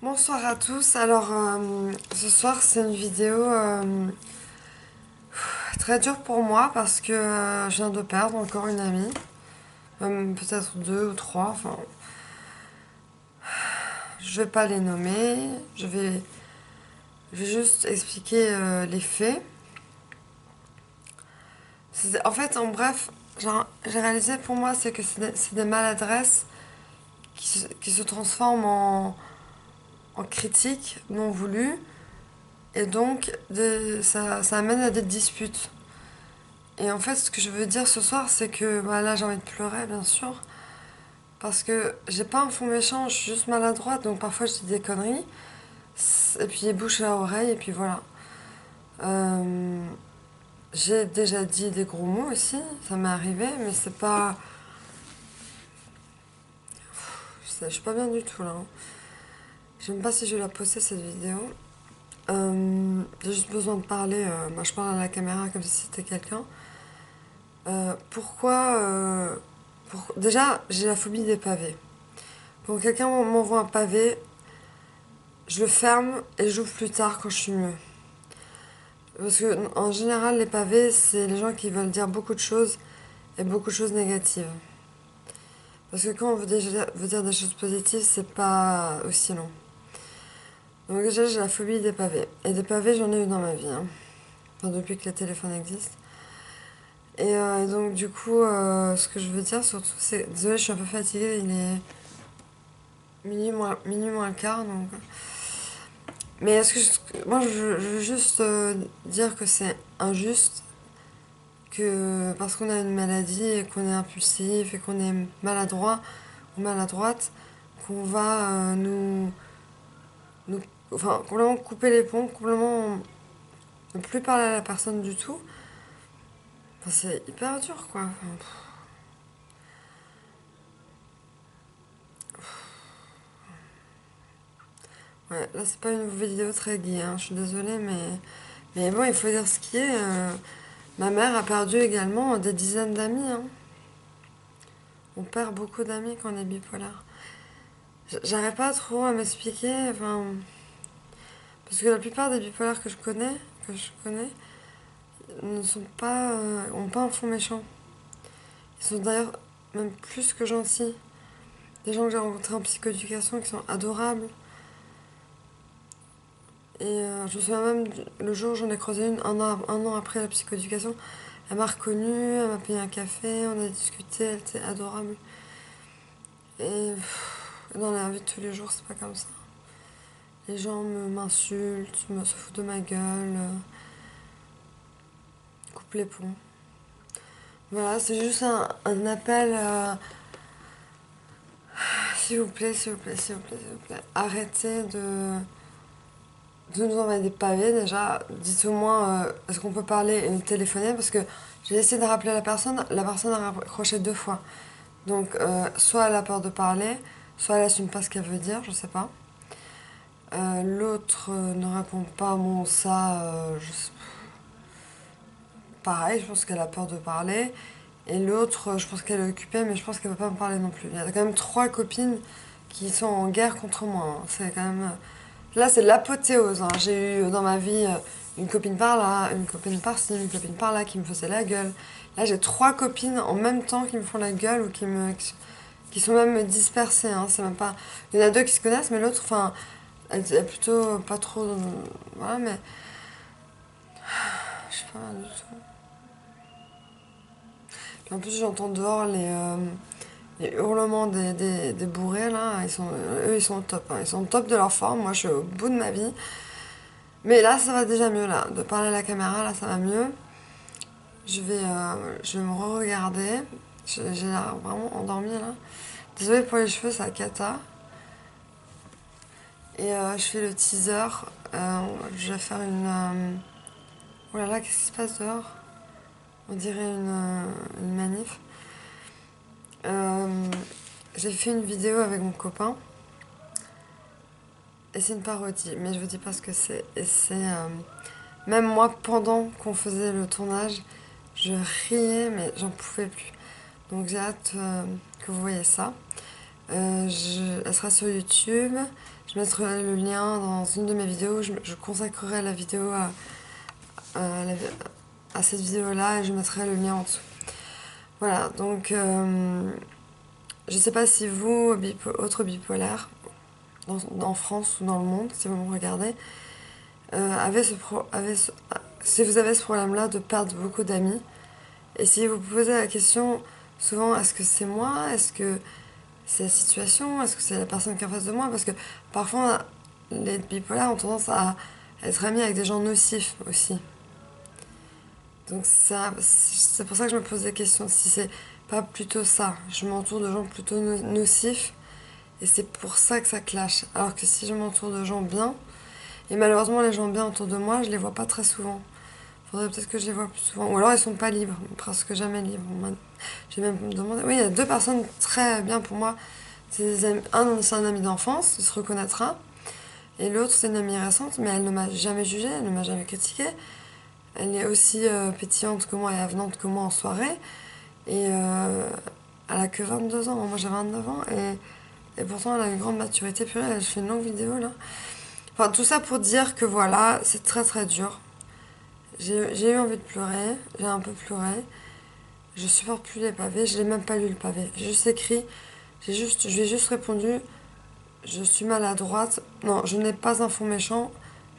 Bonsoir à tous. Alors, ce soir, c'est une vidéo très dure pour moi parce que je viens de perdre encore une amie, même peut-être deux ou trois. Enfin, je vais pas les nommer. Je vais juste expliquer les faits. En fait, en bref, j'ai réalisé pour moi, c'est que c'est des maladresses qui se transforment en critiques non voulues et donc ça amène à des disputes. Et en fait, ce que je veux dire ce soir, c'est que bah, là, j'ai envie de pleurer, bien sûr. Parce que j'ai pas un fond méchant, je suis juste maladroite, donc parfois je dis des conneries. Et puis bouche à oreille, et puis voilà. Euh, j'ai déjà dit des gros mots aussi, ça m'est arrivé, mais c'est pas. Je suis pas bien du tout là, hein. Je sais même pas si je vais la poster cette vidéo. J'ai juste besoin de parler. Moi, je parle à la caméra comme si c'était quelqu'un. Pourquoi. Déjà, j'ai la phobie des pavés. Quand quelqu'un m'envoie un pavé, je le ferme et j'ouvre plus tard quand je suis mieux. Parce que en général, les pavés, c'est les gens qui veulent dire beaucoup de choses et beaucoup de choses négatives. Parce que quand on veut dire des choses positives, c'est pas aussi long. Donc déjà, j'ai la phobie des pavés. Et des pavés, j'en ai eu dans ma vie, hein. Enfin, depuis que les téléphones existent. Et donc du coup, ce que je veux dire surtout, c'est... Désolée, je suis un peu fatiguée, il est minuit moins le quart, donc... Mais est-ce que moi, je veux juste dire que c'est injuste que parce qu'on a une maladie et qu'on est impulsif et qu'on est maladroit ou maladroite, qu'on va nous, enfin, complètement couper les ponts, complètement ne plus parler à la personne du tout. Enfin, c'est hyper dur, quoi. Ouais, là, c'est pas une vidéo très gay, hein, je suis désolée, mais bon, il faut dire ce qui est. Ma mère a perdu également des dizaines d'amis, hein. On perd beaucoup d'amis quand on est bipolaire. J'arrive pas trop à m'expliquer, enfin, parce que la plupart des bipolaires que je connais, ne sont pas, ont pas un fond méchant. Ils sont d'ailleurs même plus que gentils. Des gens que j'ai rencontrés en psychoéducation qui sont adorables. Je me souviens même, le jour où j'en ai croisé une, un an après la psychoéducation, elle m'a reconnue, elle m'a payé un café, on a discuté, elle était adorable. Et dans la vie de tous les jours, c'est pas comme ça. Les gens m'insultent, se foutent de ma gueule, coupent les ponts. Voilà, c'est juste un appel s'il vous plaît, s'il vous plaît, s'il vous plaît, s'il vous plaît. Arrêtez de nous envoyer des pavés déjà. Dites-moi, est-ce qu'on peut parler et nous téléphoner? Parce que j'ai essayé de rappeler la personne a raccroché deux fois. Donc, soit elle a peur de parler, soit elle assume pas ce qu'elle veut dire, je sais pas. L'autre ne répond pas, bon, ça, pareil, je pense qu'elle a peur de parler. Et l'autre, je pense qu'elle est occupée, mais je pense qu'elle ne va pas me parler non plus. Il y a quand même trois copines qui sont en guerre contre moi, hein. C'est quand même. Là, c'est l'apothéose, hein. J'ai eu dans ma vie une copine par là, une copine par-ci, une copine par-là qui me faisait la gueule. Là, j'ai trois copines en même temps qui me font la gueule ou qui sont même dispersées, hein. C'est même pas. Il y en a deux qui se connaissent, mais l'autre, enfin, elle est plutôt pas trop. Voilà, mais. Je sais pas du tout. En plus, j'entends dehors les hurlements des bourrés, là. Eux, ils sont au top, hein. Ils sont au top de leur forme. Moi, je suis au bout de ma vie. Mais là, ça va déjà mieux, là. De parler à la caméra, là, ça va mieux. Je vais me re-regarder. J'ai l'air vraiment endormie, là. Désolée pour les cheveux, c'est la cata. Et je fais le teaser. Je vais faire une... Oh là là, qu'est-ce qui se passe dehors? On dirait une manif. Euh, j'ai fait une vidéo avec mon copain. Et c'est une parodie, mais je vous dis pas ce que c'est. Et c'est. Même moi, pendant qu'on faisait le tournage, je riais, mais j'en pouvais plus. Donc j'ai hâte que vous voyez ça. Elle sera sur YouTube. Je mettrai le lien dans une de mes vidéos. Je consacrerai la vidéo à, la- à cette vidéo-là et je mettrai le lien en dessous. Voilà, donc je sais pas si vous, autres bipolaires, en France ou dans le monde, si vous me regardez, si vous avez ce problème-là de perdre beaucoup d'amis, et si vous vous posez la question souvent, est-ce que c'est moi? Est-ce que c'est la situation? Est-ce que c'est la personne qui est en face de moi? Parce que parfois, les bipolaires ont tendance à être amis avec des gens nocifs aussi. Donc c'est pour ça que je me pose des questions. Si c'est pas plutôt ça, je m'entoure de gens plutôt nocifs et c'est pour ça que ça clash. Alors que si je m'entoure de gens bien, et malheureusement les gens bien autour de moi, je les vois pas très souvent. Faudrait peut-être que je les vois plus souvent. Ou alors ils sont pas libres, presque jamais libres. J'ai même demandé. Oui, il y a deux personnes très bien pour moi. Un, c'est un ami d'enfance, il se reconnaîtra. Et l'autre, c'est une amie récente, mais elle ne m'a jamais jugée, elle ne m'a jamais critiquée. Elle est aussi pétillante que moi et avenante que moi en soirée. Et elle a que 22 ans, moi j'ai 29 ans. Et pourtant elle a une grande maturité. Purée, je fais une longue vidéo là. Enfin, tout ça pour dire que voilà, c'est très très dur. J'ai eu envie de pleurer, j'ai un peu pleuré. Je supporte plus les pavés, je n'ai même pas lu le pavé. J'ai juste écrit, je lui ai juste répondu, je suis maladroite. Non, je n'ai pas un fond méchant,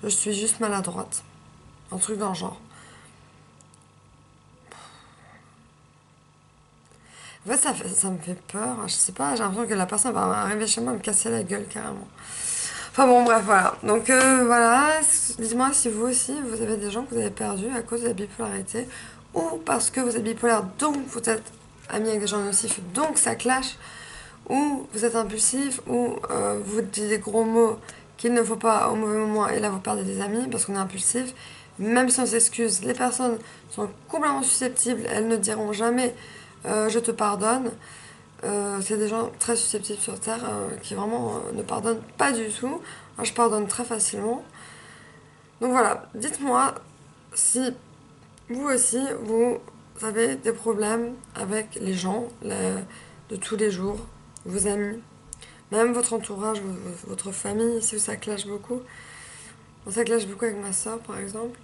je suis juste maladroite. Un truc dans le genre. En fait, ça me fait peur. Je sais pas, j'ai l'impression que la personne va arriver chez moi et me casser la gueule carrément. Enfin bon, bref, voilà. Donc voilà, dites-moi si vous aussi, vous avez des gens que vous avez perdus à cause de la bipolarité ou parce que vous êtes bipolaire, donc vous êtes ami avec des gens nocifs, donc ça clash, ou vous êtes impulsif, ou vous dites des gros mots qu'il ne faut pas au mauvais moment et là vous perdez des amis parce qu'on est impulsif. Même si on s'excuse, les personnes sont complètement susceptibles, elles ne diront jamais je te pardonne. C'est des gens très susceptibles sur Terre qui vraiment ne pardonnent pas du tout. Moi, je pardonne très facilement. Donc voilà, dites-moi si vous aussi, vous avez des problèmes avec les gens de tous les jours, vos amis, même votre entourage, votre famille, si ça clash beaucoup. Bon, ça clash beaucoup avec ma soeur, par exemple.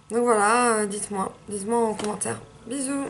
Donc voilà, dites-moi en commentaire. Bisous!